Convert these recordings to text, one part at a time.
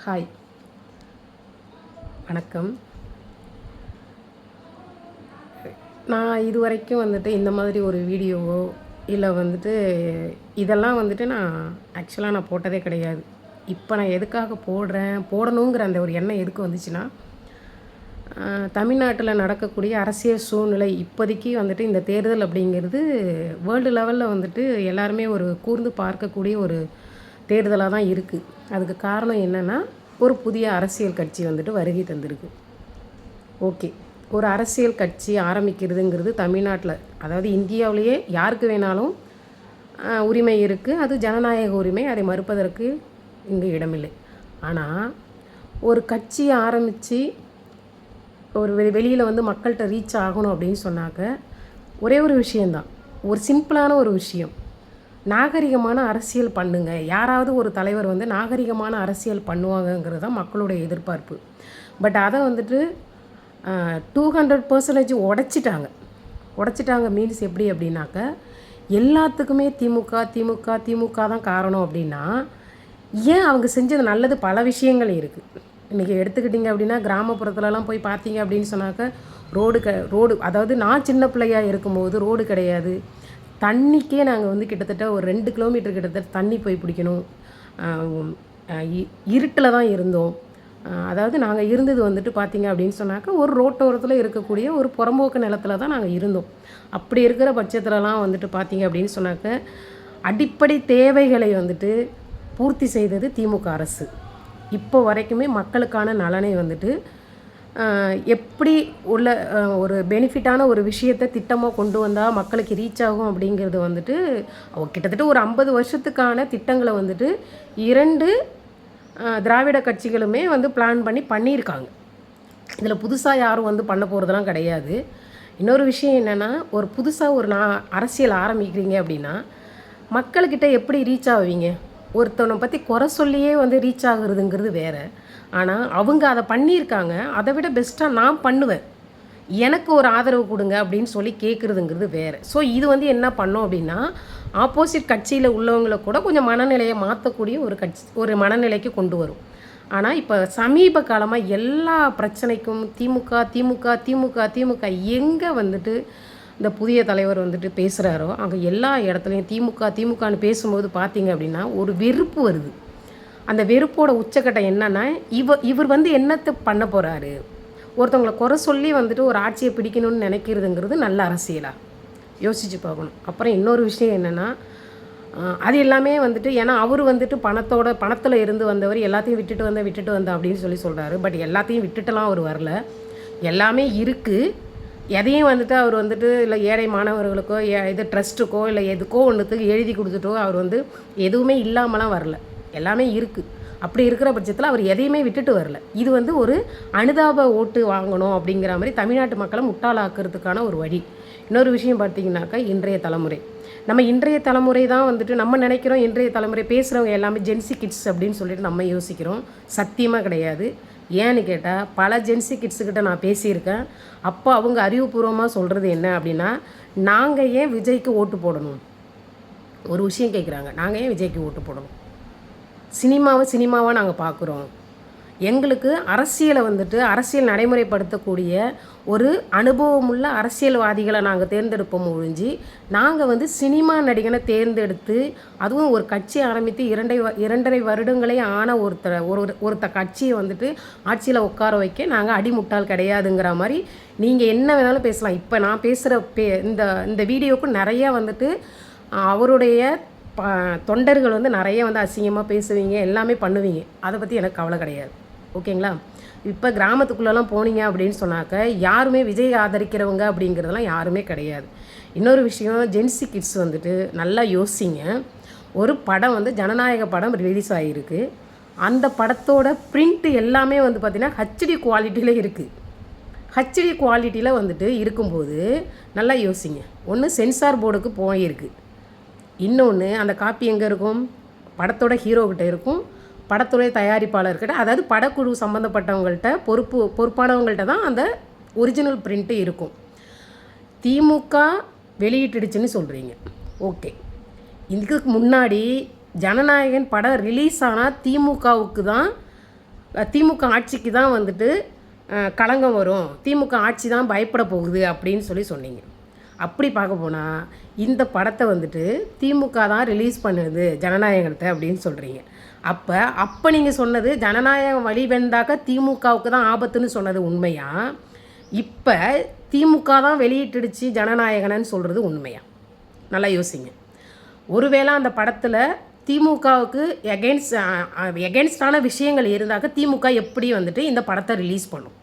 Hi, வணக்கம். நான் இதுவரைக்கும் வந்துட்டு இந்த மாதிரி ஒரு வீடியோவோ இல்லை வந்துட்டு இதெல்லாம் வந்துட்டு நான் போட்டதே கிடையாது. இப்போ நான் எதுக்காக போடணுங்கிற அந்த ஒரு எண்ணம் எதுக்கு வந்துச்சுன்னா, தமிழ்நாட்டில் நடக்கக்கூடிய அரசியல் சூழ்நிலை இப்போதைக்கு வந்துட்டு இந்த தேர்தல் அப்படிங்கிறது வேர்ல்டு லெவலில் வந்துட்டு எல்லாருமே ஒரு கூர்ந்து பார்க்கக்கூடிய ஒரு தேர்தலாக தான் இருக்குது. அதுக்கு காரணம் என்னென்னா, ஒரு புதிய அரசியல் கட்சி வந்துட்டு வருகை தந்திருக்கு. ஓகே, ஒரு அரசியல் கட்சி ஆரம்பிக்கிறதுங்கிறது தமிழ்நாட்டில், அதாவது இந்தியாவிலேயே யாருக்கு வேணாலும் உரிமை இருக்குது. அது ஜனநாயக உரிமை, அதை மறுப்பதற்கு இங்கே இடமில்லை. ஆனால் ஒரு கட்சியை ஆரம்பித்து ஒரு வெளியில் வந்து மக்கள்கிட்ட ரீச் ஆகணும் அப்படின்னு சொன்னாக்க ஒரே ஒரு விஷயந்தான், ஒரு சிம்பிளான ஒரு விஷயம். நாகரிகமான அரசியல் பண்ணுங்க. யாராவது ஒரு தலைவர் வந்து நாகரிகமான அரசியல் பண்ணுவாங்கங்கிறது தான் மக்களுடைய எதிர்பார்ப்பு. பட் அதை வந்துட்டு 200% உடைச்சிட்டாங்க. மீன்ஸ் எப்படி அப்படின்னாக்க, எல்லாத்துக்குமே திமுக தான் காரணம் அப்படின்னா, ஏன் அவங்க செஞ்சது நல்லது பல விஷயங்கள் இருக்குது. இன்றைக்கி எடுத்துக்கிட்டிங்க அப்படின்னா, கிராமப்புறத்துலலாம் போய் பார்த்தீங்க அப்படின்னு சொன்னாக்க ரோடு அதாவது நான் சின்ன பிள்ளையாக இருக்கும்போது ரோடு கிடையாது. தண்ணிக்கே நாங்கள் வந்து கிட்டத்தட்ட ஒரு 2 கிலோமீட்டர் கிட்டத்தட்ட தண்ணி போய் பிடிக்கணும். இருட்டில் தான் இருந்தோம். அதாவது நாங்கள் இருந்தது வந்துட்டு பார்த்திங்க அப்படின்னு சொன்னாக்க, ஒரு ரோட்டோரத்தில் இருக்கக்கூடிய ஒரு புறம்போக்கு நிலத்தில் தான் நாங்கள் இருந்தோம். அப்படி இருக்கிற பட்சத்துலலாம் வந்துட்டு பார்த்திங்க அப்படின்னு சொன்னாக்க, அடிப்படை தேவைகளை வந்துட்டு பூர்த்தி செய்தது திமுக அரசு. இப்போ வரைக்குமே மக்களுக்கான நலனை வந்துட்டு எப்படி உள்ள ஒரு பெனிஃபிட்டான ஒரு விஷயத்தை திட்டமாக கொண்டு வந்தால் மக்களுக்கு ரீச் ஆகும் அப்படிங்கிறது வந்துட்டு கிட்டத்தட்ட ஒரு 50 வருஷத்துக்கான திட்டங்களை வந்துட்டு 2 திராவிட கட்சிகளுமே வந்து பிளான் பண்ணியிருக்காங்க. இதில் புதுசாக யாரும் வந்து பண்ண போகிறதுலாம் கிடையாது. இன்னொரு விஷயம் என்னென்னா, ஒரு புதுசாக ஒரு அரசியல் ஆரம்பிக்கிறீங்க அப்படின்னா மக்கள்கிட்ட எப்படி ரீச் ஆவீங்க? ஒருத்தவனை பற்றி குறை சொல்லியே வந்து ரீச் ஆகுறதுங்கிறது வேறு. ஆனால் அவங்க அதை பண்ணியிருக்காங்க, அதை விட பெஸ்ட்டாக நான் பண்ணுவேன், எனக்கு ஒரு ஆதரவு கொடுங்க அப்படின்னு சொல்லி கேட்குறதுங்கிறது வேறு. ஸோ இது வந்து என்ன பண்ணோம் அப்படின்னா, ஆப்போசிட் கட்சியில் உள்ளவங்களை கூட கொஞ்சம் மனநிலையை மாற்றக்கூடிய ஒரு மனநிலைக்கு கொண்டு வரும். ஆனால் இப்போ சமீப காலமாக எல்லா பிரச்சனைக்கும் திமுக எங்கே வந்துட்டு இந்த புதிய தலைவர் வந்துட்டு பேசுகிறாரோ, அங்கே எல்லா இடத்துலையும் திமுகன்னு பேசும்போது பார்த்தீங்க அப்படின்னா ஒரு வெறுப்பு வருது. அந்த வெறுப்போட உச்சக்கட்டம் என்னன்னா, இவர் வந்து என்னத்தை பண்ண போகிறாரு? ஒருத்தவங்களை குறை சொல்லி வந்துட்டு ஒரு ஆட்சியை பிடிக்கணும்னு நினைக்கிறதுங்கிறது நல்ல அரசியலாக யோசித்து பார்க்கணும். அப்புறம் இன்னொரு விஷயம் என்னென்னா, அது எல்லாமே வந்துட்டு ஏன்னா அவர் வந்துட்டு பணத்தில் இருந்து வந்தவர், எல்லாத்தையும் விட்டுட்டு வந்தேன் அப்படின்னு சொல்கிறாரு. பட் எல்லாத்தையும் விட்டுட்டுலாம் அவர் வரல, எல்லாமே இருக்குது. எதையும் வந்துட்டு அவர் வந்துட்டு இல்லை ஏழை மாணவர்களுக்கோ இது ட்ரஸ்ட்டுக்கோ இல்லை எதுக்கோ ஒன்றுத்துக்கு எழுதி கொடுத்துட்டோ அவர் வந்து எதுவுமே இல்லாமலாம் வரல, எல்லாமே இருக்குது. அப்படி இருக்கிற பட்சத்தில் அவர் எதையுமே விட்டுட்டு வரல. இது வந்து ஒரு அனுதாப ஓட்டு வாங்கணும் அப்படிங்கிற மாதிரி தமிழ்நாட்டு மக்களை முட்டாளாக்குறதுக்கான ஒரு வழி. இன்னொரு விஷயம் பார்த்திங்கனாக்கா, இன்றைய தலைமுறை தான் வந்துட்டு நம்ம நினைக்கிறோம், இன்றைய தலைமுறை பேசுகிறவங்க எல்லாமே ஜென்சி கிட்ஸ் அப்படின்னு சொல்லிட்டு நம்ம யோசிக்கிறோம். சத்தியமாக கிடையாது. ஏன்னு கேட்டால், பல ஜென்சி கிட்ஸுக்கிட்ட நான் பேசியிருக்கேன். அப்போ அவங்க அறிவுபூர்வமாக சொல்கிறது என்ன அப்படின்னா, நாங்கள் ஏன் விஜய்க்கு ஓட்டு போடணும்? ஒரு விஷயம் கேட்குறாங்க, நாங்கள் ஏன் விஜய்க்கு ஓட்டு போடணும்? சினிமாவாக நாங்கள் பார்க்குறோம். எங்களுக்கு அரசியல் நடைமுறைப்படுத்தக்கூடிய ஒரு அனுபவமுள்ள அரசியல்வாதிகளை நாங்கள் தேர்ந்தெடுப்போம் ஒழிஞ்சு, நாங்கள் வந்து சினிமா நடிகனை தேர்ந்தெடுத்து, அதுவும் ஒரு கட்சி ஆரம்பித்து 2.5 வருடங்களே ஆன ஒருத்த கட்சியை வந்துட்டு ஆட்சியில் உட்கார வைக்க நாங்கள் அடிமுட்டால் கிடையாதுங்கிற மாதிரி நீங்கள் என்ன வேணாலும் பேசலாம். இப்போ நான் பேசுகிற இந்த வீடியோவுக்கு நிறையா வந்துட்டு அவருடைய தொண்டர்கள் வந்து நிறைய வந்து அசிங்கமாக பேசுவீங்க, எல்லாமே பண்ணுவீங்க. அதை பற்றி எனக்கு கவலை கிடையாது, ஓகேங்களா? இப்போ கிராமத்துக்குள்ளெல்லாம் போனீங்க அப்படின்னு சொன்னாக்க யாருமே விஜய் ஆதரிக்கிறவங்க அப்படிங்கிறதெல்லாம் யாருமே கிடையாது. இன்னொரு விஷயம், ஜென்சி கிட்ஸ் வந்துட்டு நல்லா யோசிங்க. ஒரு படம் வந்து ஜனநாயக படம் ரிலீஸ் ஆகிருக்கு. அந்த படத்தோட பிரிண்ட் எல்லாமே வந்து பார்த்திங்கன்னா ஹெச்டி குவாலிட்டியில் இருக்குது. ஹெச்டி குவாலிட்டியில் வந்துட்டு இருக்கும்போது நல்லா யோசிங்க. ஒன்று சென்சார் போர்டுக்கு போயிருக்கு, இன்னொன்று அந்த காப்பி எங்கே இருக்கும்? படத்தோட ஹீரோக்கிட்ட இருக்கும், படத்துடைய தயாரிப்பாளர்கிட்ட, அதாவது படக்குழு சம்மந்தப்பட்டவங்கள்ட்ட பொறுப்பானவங்கள்ட்ட தான் அந்த ஒரிஜினல் பிரிண்ட்டு இருக்கும். திமுக வெளியிட்டுடுச்சுன்னு சொல்கிறீங்க, ஓகே. இதுக்கு முன்னாடி ஜனநாயகன் படம் ரிலீஸ் ஆனால் திமுகவுக்கு தான் திமுக ஆட்சிக்கு தான் வந்துட்டு களங்கம் வரும், திமுக ஆட்சி தான் பயப்பட போகுது அப்படின்னு சொன்னீங்க. அப்படி பார்க்க போனால் இந்த படத்தை வந்துட்டு திமுக தான் ரிலீஸ் பண்ணுது ஜனநாயகத்தை அப்படின்னு சொல்கிறீங்க. அப்போ நீங்கள் சொன்னது ஜனநாயகம் வழி வந்தாக்க திமுகவுக்கு தான் ஆபத்துன்னு சொன்னது உண்மையா? இப்போ திமுக தான் வெளியிட்டுடுச்சு ஜனநாயகனன்னு சொல்கிறது உண்மையா? நல்லா யோசிங்க. ஒருவேளை அந்த படத்தில் திமுகவுக்கு எகென்ஸ்டான விஷயங்கள் இருந்தாக்க திமுக எப்படி வந்துட்டு இந்த படத்தை ரிலீஸ் பண்ணும்?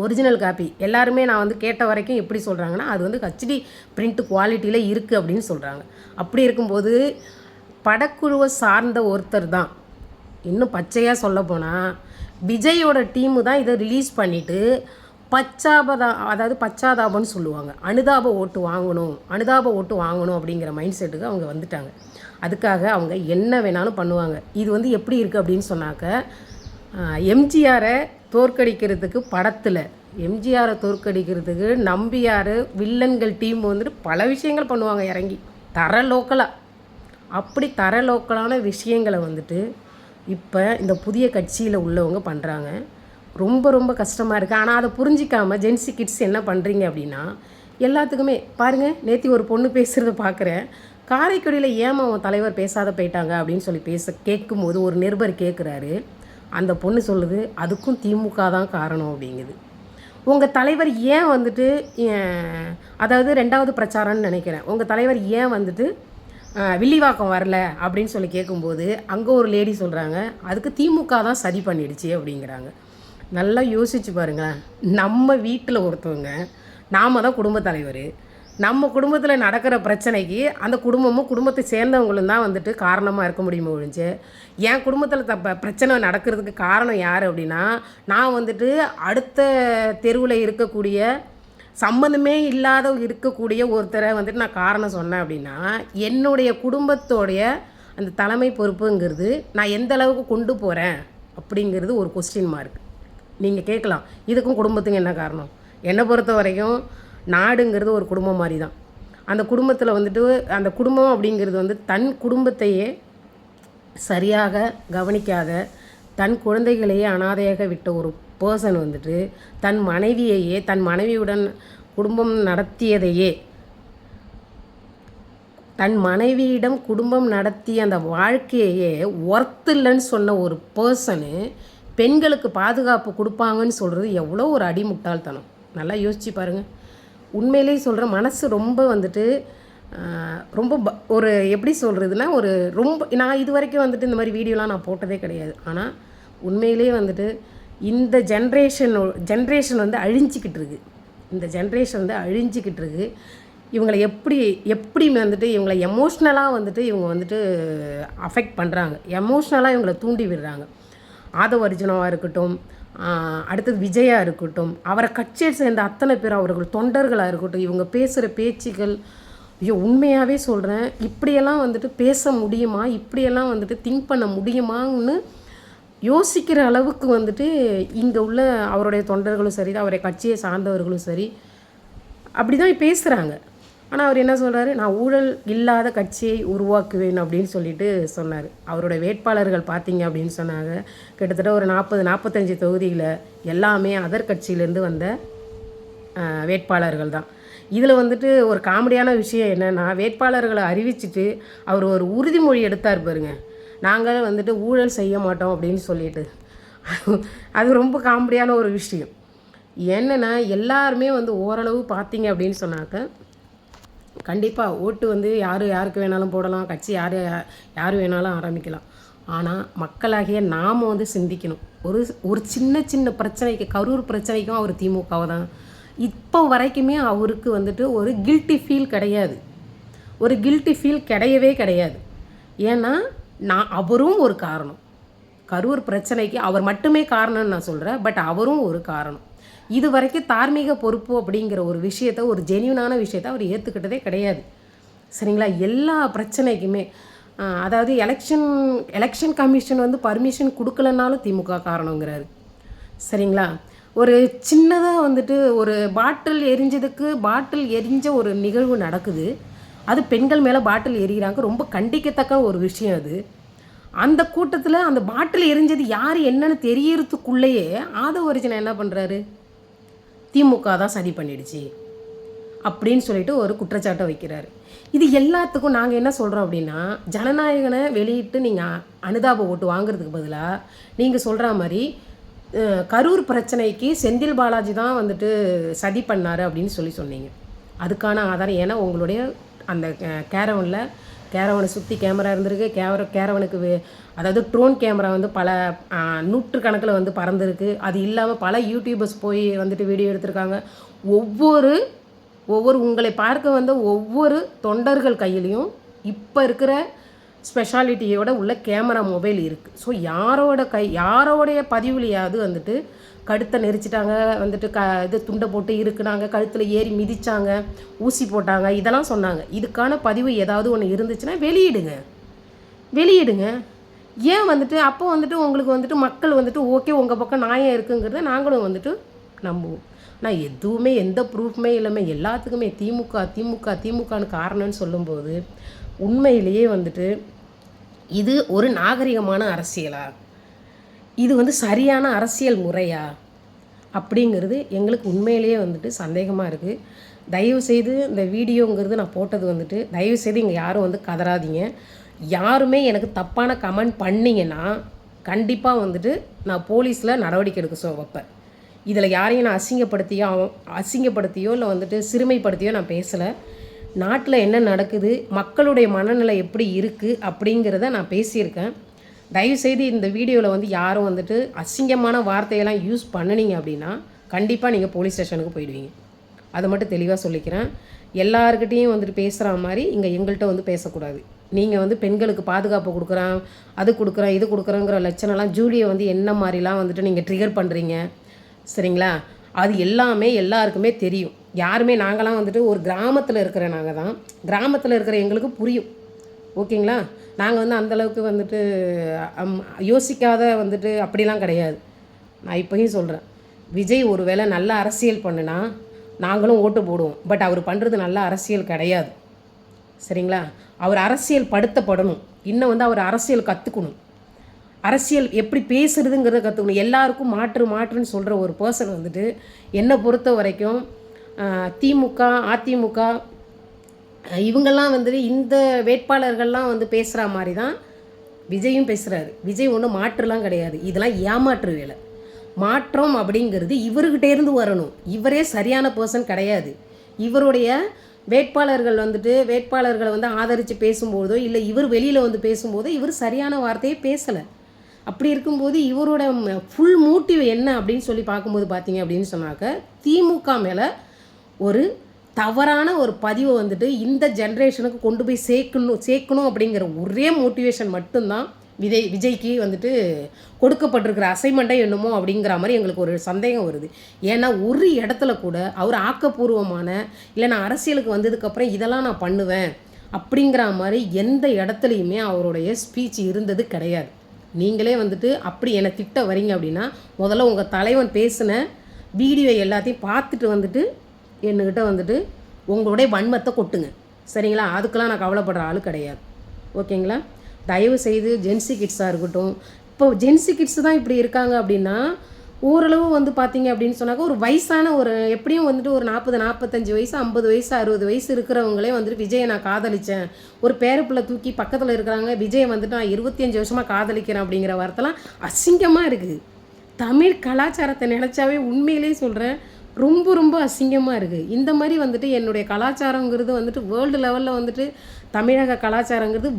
ஒரிஜினல் காப்பி எல்லாருமே நான் வந்து கேட்ட வரைக்கும் எப்படி சொல்கிறாங்கன்னா, அது வந்து ஹெச்டி பிரிண்ட் குவாலிட்டியில் இருக்குது அப்படின்னு சொல்கிறாங்க. அப்படி இருக்கும்போது படக்குழுவை சார்ந்த ஒருத்தர் தான், இன்னும் பச்சையாக சொல்ல போனால் விஜயோட டீமு தான் இதை ரிலீஸ் பண்ணிவிட்டு பச்சாதாபம்னு சொல்லுவாங்க, அனுதாப ஓட்டு வாங்கணும் அப்படிங்கிற மைண்ட் செட்டுக்கு அவங்க வந்துட்டாங்க. அதுக்காக அவங்க என்ன வேணாலும் பண்ணுவாங்க. இது வந்து எப்படி இருக்குது அப்படின்னு சொன்னாக்க, எம்ஜிஆரை தோற்கடிக்கிறதுக்கு படத்தில் எம்ஜிஆரை தோற்கடிக்கிறதுக்கு நம்பியார் வில்லன்கள் டீம் வந்துட்டு பல விஷயங்கள் பண்ணுவாங்க இறங்கி லோக்கலாக. அப்படி லோக்கலான விஷயங்களை வந்துட்டு இப்போ இந்த புதிய கட்சியில் உள்ளவங்க பண்ணுறாங்க. ரொம்ப ரொம்ப கஷ்டமாக இருக்குது. ஆனால் அதை புரிஞ்சிக்காமல் ஜென்சி கிட்ஸ் என்ன பண்ணுறீங்க அப்படின்னா, எல்லாத்துக்குமே பாருங்கள், நேற்று ஒரு பொண்ணு பேசுகிறத பார்க்குறேன், காரைக்குடியில் ஏமா அவன் தலைவர் பேசாத போயிட்டாங்க அப்படின்னு சொல்லி கேட்கும்போது ஒரு நிருபர் கேட்குறாரு. அந்த பொண்ணு சொல்லுது, அதுக்கும் திமுக தான் காரணம் அப்படிங்குது. உங்கள் தலைவர் ஏன் வந்துட்டு, அதாவது 2வது பிரச்சாரம்னு நினைக்கிறேன், உங்கள் தலைவர் ஏன் வந்துட்டு வில்லிவாக்கம் வரல அப்படின்னு சொல்லி கேட்கும்போது அங்கே ஒரு லேடி சொல்கிறாங்க, அதுக்கு திமுக தான் சரி பண்ணிடுச்சு அப்படிங்கிறாங்க. நல்லா யோசிச்சு பாருங்களேன். நம்ம வீட்டில் ஒருத்தவங்க, நாம் தான் குடும்ப தலைவர், நம்ம குடும்பத்தில் நடக்கிற பிரச்சனைக்கு அந்த குடும்பமும் குடும்பத்தை சேர்ந்தவங்களும் தான் வந்துட்டு காரணமாக இருக்க முடியுமோ ஒழிஞ்சு, என் குடும்பத்தில் பிரச்சனை நடக்கிறதுக்கு காரணம் யார் அப்படின்னா, நான் வந்துட்டு அடுத்த தெருவில் இருக்கக்கூடிய சம்மந்தமே இல்லாத இருக்கக்கூடிய ஒருத்தரை வந்துட்டு நான் காரணம் சொன்னேன் அப்படின்னா, என்னுடைய குடும்பத்தோடைய அந்த தலைமை பொறுப்புங்கிறது நான் எந்த அளவுக்கு கொண்டு போகிறேன் அப்படிங்கிறது ஒரு கொஸ்டின் மார்க். நீங்கள் கேட்கலாம், இதுக்கும் குடும்பத்துக்கு என்ன காரணம்? என்னை பொறுத்த வரைக்கும் நாடுங்கிறது ஒரு குடும்பம் மாதிரி தான். அந்த குடும்பத்தில் வந்துட்டு அந்த குடும்பம் அப்படிங்கிறது வந்து தன் குடும்பத்தையே சரியாக கவனிக்காத, தன் குழந்தைகளையே அனாதையாக விட்ட ஒரு பர்சன் வந்துட்டு தன் மனைவியுடன் குடும்பம் நடத்தியதையே, தன் மனைவியிடம் குடும்பம் நடத்திய அந்த வாழ்க்கையே ஒர்த் இல்லைன்னு சொன்ன ஒரு பர்சனு பெண்களுக்கு பாதுகாப்பு கொடுப்பாங்கன்னு சொல்கிறது எவ்வளோ ஒரு அடிமுட்டாள்தனம். நல்லா யோசிச்சு பாருங்கள். உண்மையிலே சொல்கிற மனசு ரொம்ப வந்துட்டு ரொம்ப ஒரு எப்படி சொல்கிறதுனா, ஒரு ரொம்ப நான் இது வரைக்கும் வந்துட்டு இந்த மாதிரி வீடியோலாம் நான் போட்டதே கிடையாது. ஆனால் உண்மையிலே வந்துட்டு இந்த ஜென்ரேஷன் வந்து அழிஞ்சிக்கிட்டு இருக்குது. இந்த ஜென்ரேஷன் வந்து அழிஞ்சிக்கிட்டு இருக்குது. இவங்களை எப்படி வந்துட்டு இவங்களை எமோஷ்னலாக வந்துட்டு இவங்க வந்துட்டு அஃபெக்ட் பண்ணுறாங்க, எமோஷ்னலாக இவங்களை தூண்டி விடுறாங்க. ஆதவ அர்ஜுனாவாக இருக்கட்டும், அடுத்தது விஜயா இருக்கட்டும், அவரை கட்சியை சேர்ந்த அத்தனை பேர், அவர்கள் தொண்டர்களாக இருக்கட்டும், இவங்க பேசுகிற பேச்சுகள், ஐயோ உண்மையாகவே சொல்கிறேன், இப்படியெல்லாம் வந்துட்டு பேச முடியுமா, இப்படியெல்லாம் வந்துட்டு திங்க் பண்ண முடியுமான்னு யோசிக்கிற அளவுக்கு வந்துட்டு இங்கே உள்ள அவருடைய தொண்டர்களும் சரி, அவருடைய கட்சியை சார்ந்தவர்களும் சரி அப்படி தான் பேசுகிறாங்க. ஆனால் அவர் என்ன சொல்கிறாரு, நான் ஊழல் இல்லாத கட்சியை உருவாக்குவேன் அப்படின்னு சொல்லிட்டு சொன்னார். அவருடைய வேட்பாளர்கள் பார்த்தீங்க அப்படின்னு சொன்னாங்க, கிட்டத்தட்ட ஒரு 40-45 தொகுதியில் எல்லாமே அதர் கட்சியிலேருந்து வந்த வேட்பாளர்கள் தான். இதில் வந்துட்டு ஒரு காமெடியான விஷயம் என்னென்னா, வேட்பாளர்களை அறிவிச்சிட்டு அவர் ஒரு உறுதிமொழி எடுத்தார் பாருங்க, நாங்கள் வந்துட்டு ஊழல் செய்ய மாட்டோம் அப்படின்னு சொல்லிட்டு. அது ரொம்ப காமெடியான ஒரு விஷயம். என்னென்னா, எல்லாருமே வந்து ஓரளவு பார்த்தீங்க அப்படின்னு சொன்னாக்க, கண்டிப்பாக ஓட்டு வந்து யாருக்கு வேணாலும் போடலாம், கட்சி யார் வேணாலும் ஆரம்பிக்கலாம். ஆனால் மக்களாகிய நாம் வந்து சிந்திக்கணும். ஒரு சின்ன பிரச்சனைக்கு, கரூர் பிரச்சனைக்கும் அவர் திமுகவை தான். இப்போ வரைக்குமே அவருக்கு வந்துட்டு ஒரு கில்ட்டி ஃபீல் கிடையாது, ஒரு கில்ட்டி ஃபீல் கிடையாது. ஏன்னா அவரும் ஒரு காரணம். கரூர் பிரச்சனைக்கு அவர் மட்டுமே காரணம்னு நான் சொல்கிறேன், பட் அவரும் ஒரு காரணம். இது வரைக்கும் தார்மீக பொறுப்பு அப்படிங்கிற ஒரு விஷயத்தை, ஒரு ஜென்யூனான விஷயத்தை அவர் ஏற்றுக்கிட்டதே கிடையாது. சரிங்களா? எல்லா பிரச்சனைக்குமே அதாவது எலெக்ஷன் கமிஷன் வந்து பர்மிஷன் கொடுக்கலனாலும் திமுக காரணங்கிறாரு. சரிங்களா? ஒரு சின்னதாக வந்துட்டு ஒரு பாட்டில் எரிஞ்ச ஒரு நிகழ்வு நடக்குது, அது பெண்கள் மேலே பாட்டில் எரிகிறாங்க, ரொம்ப கண்டிக்கத்தக்க ஒரு விஷயம் அது. அந்த கூட்டத்தில் அந்த பாட்டில் எரிஞ்சது யார் என்னன்னு தெரியறதுக்குள்ளேயே ஆதவ அர்ஜுனா என்ன பண்ணுறாரு, திமுக தான் சதி பண்ணிடுச்சு அப்படின்னு சொல்லிட்டு ஒரு குற்றச்சாட்டை வைக்கிறாரு. இது எல்லாத்துக்கும் நாங்கள் என்ன சொல்கிறோம் அப்படின்னா, ஜனநாயகனை வெளியிட்டு நீங்கள் அனுதாப ஓட்டு வாங்குறதுக்கு பதிலாக நீங்கள் சொல்கிற மாதிரி கரூர் பிரச்சனைக்கு செந்தில் பாலாஜி தான் வந்துட்டு சதி பண்ணார் அப்படின்னு சொன்னீங்க. அதுக்கான ஆதாரம், ஏன்னா உங்களுடைய அந்த கேரவனை சுற்றி கேமரா இருந்திருக்கு. கேரவனுக்கு அதாவது ட்ரோன் கேமரா வந்து பல நூற்றுக்கணக்கில் வந்து பறந்துருக்கு. அது இல்லாமல் பல யூடியூபர்ஸ் போய் வந்துட்டு வீடியோ எடுத்திருக்காங்க. ஒவ்வொரு உங்களை பார்க்க வந்த ஒவ்வொரு தொண்டர்கள் கையிலையும் இப்போ இருக்கிற ஸ்பெஷாலிட்டியோட உள்ள கேமரா மொபைல் இருக்குது. ஸோ யாரோடைய பதிவுலையாவது வந்துட்டு கழுத்தை நெரிச்சிட்டாங்க, வந்துட்டு இது துண்டை போட்டு இருக்குனாங்க, கழுத்தில் ஏறி மிதித்தாங்க, ஊசி போட்டாங்க, இதெல்லாம் சொன்னாங்க. இதுக்கான பதிவு ஏதாவது ஒன்று இருந்துச்சுன்னா வெளியிடுங்க. ஏன் வந்துட்டு அப்போ வந்துட்டு உங்களுக்கு வந்துட்டு மக்கள் வந்துட்டு ஓகே உங்கள் பக்கம் நியாயம் இருக்குங்கிறத நாங்களும் வந்துட்டு நம்புவோம். நான் எதுவுமே எந்த ப்ரூஃப்மே இல்லாமல் எல்லாத்துக்குமே திமுகன்னு காரணம்னு சொல்லும்போது உண்மையிலேயே வந்துட்டு இது ஒரு நாகரிகமான அரசியலா, இது வந்து சரியான அரசியல் முறையா அப்படிங்கிறது எங்களுக்கு உண்மையிலேயே வந்துட்டு சந்தேகமாக இருக்குது. தயவுசெய்து இந்த வீடியோங்கிறது நான் போட்டது வந்துட்டு தயவுசெய்து இங்கே யாரும் வந்து கதறாதீங்க. யாருமே எனக்கு தப்பான கமெண்ட் பண்ணிங்கன்னா கண்டிப்பாக வந்துட்டு நான் போலீஸில் நடவடிக்கை எடுக்க வைப்பேன். இதில் யாரையும் நான் அசிங்கப்படுத்தியோ இல்லை வந்துட்டு சிறுமைப்படுத்தியோ நான் பேசலை. நாட்டில் என்ன நடக்குது, மக்களுடைய மனநிலை எப்படி இருக்குது அப்படிங்கிறத நான் பேசியிருக்கேன். தயவுசெய்து இந்த வீடியோவில் வந்து யாரும் வந்துட்டு அசிங்கமான வார்த்தையெல்லாம் யூஸ் பண்ணினீங்க அப்படின்னா கண்டிப்பாக நீங்கள் போலீஸ் ஸ்டேஷனுக்கு போயிடுவீங்க. அதை மட்டும் தெளிவாக சொல்லிக்கிறேன். எல்லாருக்கிட்டேயும் வந்துட்டு பேசுகிற மாதிரி இங்கே எங்கள்கிட்ட வந்து பேசக்கூடாது. நீங்கள் வந்து பெண்களுக்கு பாதுகாப்பு கொடுக்குறேன், அது கொடுக்குறேன், இது கொடுக்குறேங்கிற லட்சணம்லாம் ஜூலியை வந்து என்ன மாதிரிலாம் வந்துட்டு நீங்கள் ட்ரிகர் பண்ணுறீங்க, சரிங்களா? அது எல்லாமே எல்லாருக்குமே தெரியும். யாருமே நாங்களாம் வந்துட்டு ஒரு கிராமத்தில் இருக்கிற நாங்கள் தான், கிராமத்தில் இருக்கிற எங்களுக்கு புரியும், ஓகேங்களா? நாங்கள் வந்து அந்தளவுக்கு வந்துட்டு யோசிக்காத வந்துட்டு அப்படிலாம் கிடையாது. நான் இப்போயும் சொல்கிறேன், விஜய் ஒரு வேளை நல்ல அரசியல் பண்ணுனா நாங்களும் ஓட்டு போடுவோம். பட் அவர் பண்ணுறது நல்ல அரசியல் கிடையாது, சரிங்களா? அவர் அரசியல் படுத்தப்படணும். இன்னும் வந்து அவர் அரசியல் கற்றுக்கணும், அரசியல் எப்படி பேசுகிறதுங்கிறத கற்றுக்கணும். எல்லாருக்கும் மாற்றுன்னு சொல்கிற ஒரு பர்சன் வந்துட்டு என்னை பொறுத்த வரைக்கும் திமுக அதிமுக இவங்கெல்லாம் வந்துட்டு இந்த வேட்பாளர்கள்லாம் வந்து பேசுகிற மாதிரி தான் விஜயும் பேசுகிறாரு. விஜய் ஒன்றும் மாற்றுலாம் கிடையாது, இதெல்லாம் ஏமாற்று வேலை. மாற்றம் அப்படிங்கிறது இவர்கிட்டேருந்து வரணும். இவரே சரியான பர்சன் கிடையாது. இவருடைய வேட்பாளர்களை வந்து ஆதரித்து பேசும்போதோ இல்லை இவர் வெளியில் வந்து பேசும்போதோ இவர் சரியான வார்த்தையை பேசலை. அப்படி இருக்கும்போது இவரோட ஃபுல் மோட்டிவ் என்ன அப்படின்னு சொல்லி பார்க்கும்போது பார்த்தீங்க அப்படின்னு சொன்னாக்க திமுக மேலே ஒரு தவறான ஒரு பதிவை வந்துட்டு இந்த ஜென்ரேஷனுக்கு கொண்டு போய் சேர்க்கணும் அப்படிங்கிற ஒரே மோட்டிவேஷன் மட்டும்தான் விஜய்க்கு வந்துட்டு கொடுக்கப்பட்டிருக்கிற அசைன்மெண்ட்டே என்னமோ அப்படிங்கிற மாதிரி எங்களுக்கு ஒரு சந்தேகம் வருது. ஏன்னா ஒரு இடத்துல கூட அவர் ஆக்கப்பூர்வமான இல்லை நான் அரசியலுக்கு வந்ததுக்கப்புறம் இதெல்லாம் நான் பண்ணுவேன் அப்படிங்கிற மாதிரி எந்த இடத்துலையுமே அவருடைய ஸ்பீச் இருந்தது கிடையாது. நீங்களே வந்துட்டு அப்படி என்னை திட்ட வரீங்க அப்படின்னா முதல்ல உங்கள் தலைவன் பேசின வீடியோ எல்லாத்தையும் பார்த்துட்டு வந்துட்டு என்கிட்ட வந்துட்டு உங்களுடைய வன்மத்தை கொட்டுங்க, சரிங்களா? அதுக்கெல்லாம் நான் கவலைப்படுற ஆள் கிடையாது, ஓகேங்களா? தயவு செய்து ஜென்சி கிட்ஸாக இருக்கட்டும், இப்போ ஜென்சி கிட்ஸ் தான் இப்படி இருக்காங்க அப்படின்னா ஓரளவு வந்து பார்த்தீங்க அப்படின்னு சொன்னாக்க ஒரு வயசான ஒரு எப்படியும் வந்துட்டு ஒரு 40-45 வயசு 50 வயசு 60 வயசு இருக்கிறவங்களே வந்துட்டு விஜயை நான் காதலித்தேன், ஒரு பேரப்பிள்ளை தூக்கி பக்கத்தில் இருக்கிறாங்க, விஜயை வந்துட்டு நான் 25 வருஷமாக காதலிக்கிறேன் அப்படிங்கிற வார்த்தைலாம் அசிங்கமாக இருக்குது. தமிழ் கலாச்சாரத்தை நினச்சாவே உண்மையிலே சொல்கிறேன் ரொம்ப அசிங்கமாக இருக்குது. இந்த மாதிரி வந்துட்டு என்னுடைய கலாச்சாரங்கிறது வந்துட்டு வேர்ல்டு லெவலில் வந்துட்டு தமிழக கலாச்சாரங்கிறது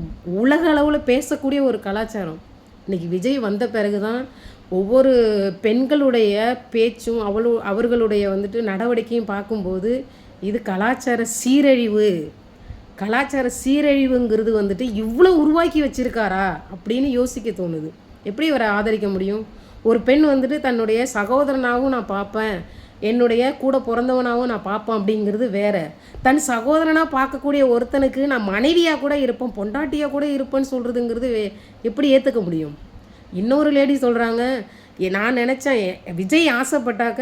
உலக அளவில் பேசக்கூடிய ஒரு கலாச்சாரம். இன்றைக்கி விஜய் வந்த பிறகு தான் ஒவ்வொரு பெண்களுடைய பேச்சும் அவர்களுடைய வந்துட்டு நடவடிக்கையும் பார்க்கும்போது இது கலாச்சார சீரழிவுங்கிறது வந்துட்டு இவ்வளோ உருவாக்கி வச்சுருக்காரா அப்படின்னு யோசிக்க தோணுது. எப்படி அவரை ஆதரிக்க முடியும்? ஒரு பெண் வந்துட்டு தன்னுடைய சகோதரனாகவும் நான் பார்ப்பேன், என்னுடைய கூட பிறந்தவனாகவும் நான் பார்ப்பேன் அப்படிங்கிறது வேறு. தன் சகோதரனாக பார்க்கக்கூடிய ஒருத்தனுக்கு நான் மனைவியாக கூட இருப்பேன், பொண்டாட்டியாக கூட இருப்பேன்னு சொல்கிறதுங்கிறது எப்படி ஏற்றுக்க முடியும்? இன்னொரு லேடி சொல்கிறாங்க, நான் நினச்சேன் விஜய் ஆசைப்பட்டாக்க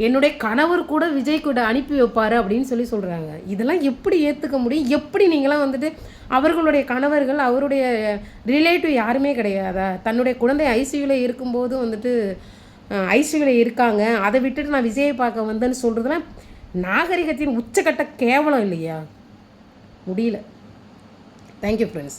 என்னுடைய கணவர் கூட விஜய் கூட அனுப்பி வைப்பார் அப்படின்னு சொல்கிறாங்க. இதெல்லாம் எப்படி ஏற்றுக்க முடியும்? எப்படி நீங்களாம் வந்துட்டு அவர்களுடைய கணவர்கள் அவருடைய ரிலேட்டிவ் யாருமே கிடையாதா? தன்னுடைய குழந்தை ஐசியூவில் இருக்கும்போது வந்துட்டு ஐசியூவில் இருக்காங்க, அதை விட்டுட்டு நான் விஜயை பார்க்க வந்தேன்னு சொல்கிறதுலாம் நாகரிகத்தின் உச்சக்கட்ட கேவலம் இல்லையா? முடியல. Thank you friends.